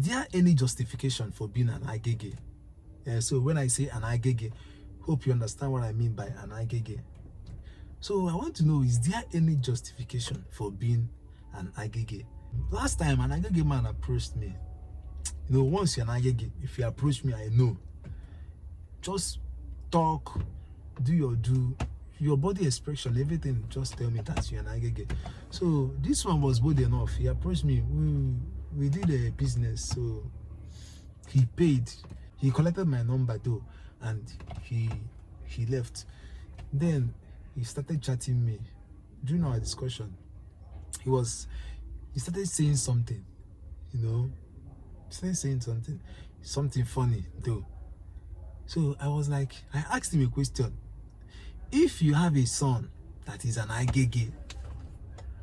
there any justification for being an agege? So when I say an agege, hope you understand what I mean by an agege. So I want to know, is there any justification for being an agege? Last time an agege man approached me. Once you're an agege, if you approach me, I know. Just talk, do your body expression, everything, just tell me that you're an agege. So this one was bold enough. He approached me. We did a business, so he paid. He collected my number though, and he left. Then he started chatting me. During our discussion, he started saying something, started saying something funny though. So I was like, I asked him a question. If you have a son that is an agege,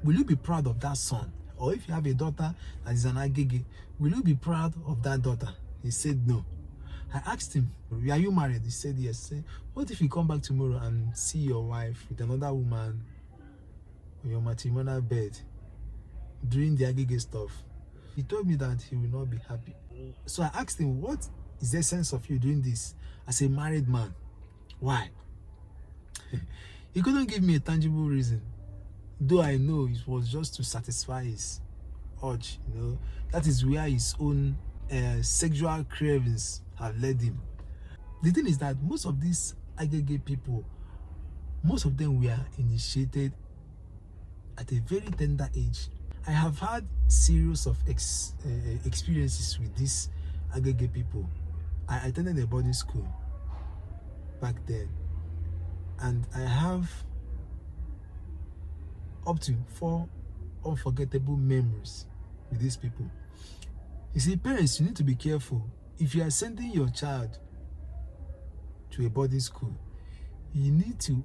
will you be proud of that son? Or if you have a daughter that is an agege, will you be proud of that daughter? He said no. I asked him, are you married? He said yes. Say, what if you come back tomorrow and see your wife with another woman on your matrimonial bed doing the agege stuff? He told me that he will not be happy. So I asked him, what is the essence of you doing this as a married man? Why? He couldn't give me a tangible reason, though I know it was just to satisfy his urge. That is where his own sexual cravings have led him. The thing is that most of these agege people, most of them were initiated at a very tender age. I have had series of experiences with these agege people. I attended a boarding school back then, and I have up to 4 unforgettable memories with these people. You see, parents, you need to be careful. If you are sending your child to a boarding school, you need to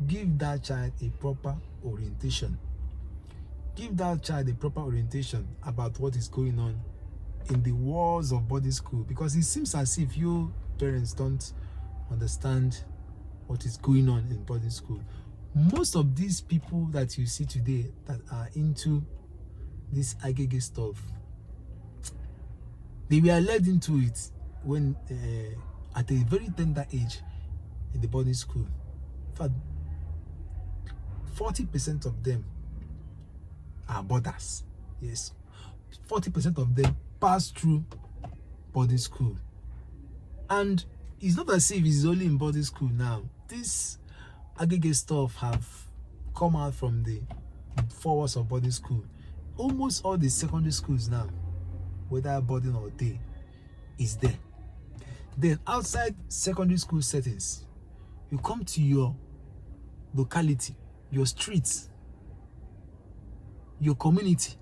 give that child a proper orientation. Give that child a proper orientation about what is going on in the walls of boarding school, because it seems as if you parents don't understand what is going on in boarding school. Most of these people that you see today that are into this agege stuff, they were led into it when at a very tender age in the boarding school. In fact, 40% of them are boarders. Yes, 40% of them pass through boarding school. And it's not as if it's only in boarding school now. This agege stuff have come out from the four walls of boarding school. Almost all the secondary schools now, whether boarding or day, is there. Then outside secondary school settings, you come to your locality, your streets, your community.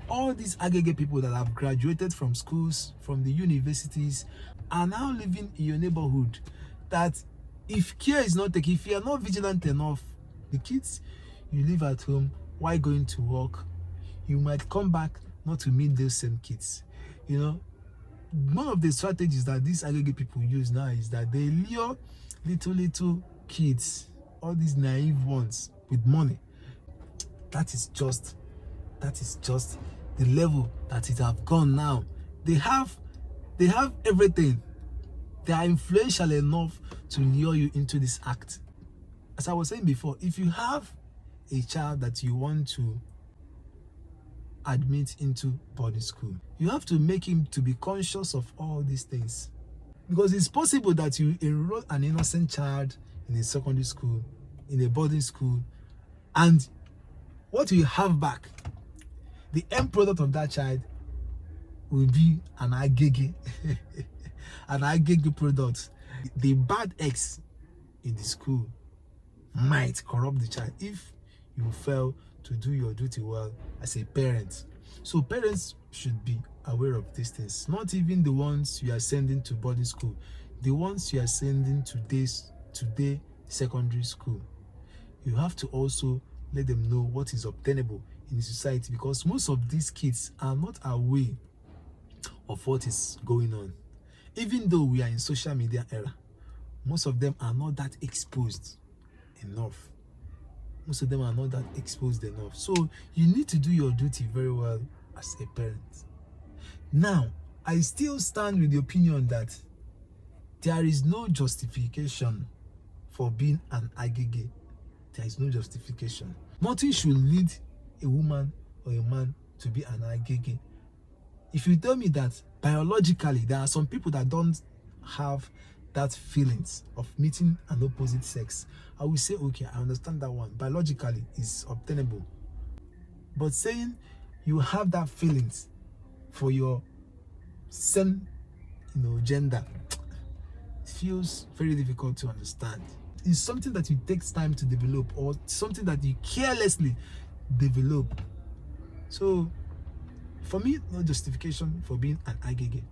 All these agege people that have graduated from schools, from the universities, are now living in your neighborhood. That if care is not taken, if you are not vigilant enough, the kids you leave at home while going to work, you might come back not to meet those same kids. One of the strategies that these agege people use now is that they lure little kids, all these naive ones, with money. That is just the level that it have gone now. They have everything. They are influential enough to lure you into this act. As I was saying before, if you have a child that you want to admit into boarding school, you have to make him to be conscious of all these things. Because it's possible that you enroll an innocent child in a secondary school, in a boarding school, and what you have back, the end product of that child, will be an agege. An agege product. The bad eggs in the school might corrupt the child if you fail to do your duty well as a parent. So parents should be aware of these things. Not even the ones you are sending to boarding school, the ones you are sending to day secondary school. You have to also let them know what is obtainable in society, because most of these kids are not aware of what is going on. Even though we are in social media era, most of them are not that exposed enough. Most of them are not that exposed enough. So you need to do your duty very well as a parent. Now, I still stand with the opinion that there is no justification for being an agege. There is no justification. Nothing should lead a woman or a man to be an agege. If you tell me that biologically there are some people that don't have that feelings of meeting an opposite sex, I will say, okay, I understand that one. Biologically is obtainable. But saying you have that feelings for your same, gender, feels very difficult to understand. It's something that it takes time to develop, or something that you carelessly develop. So for me, no justification for being an agege.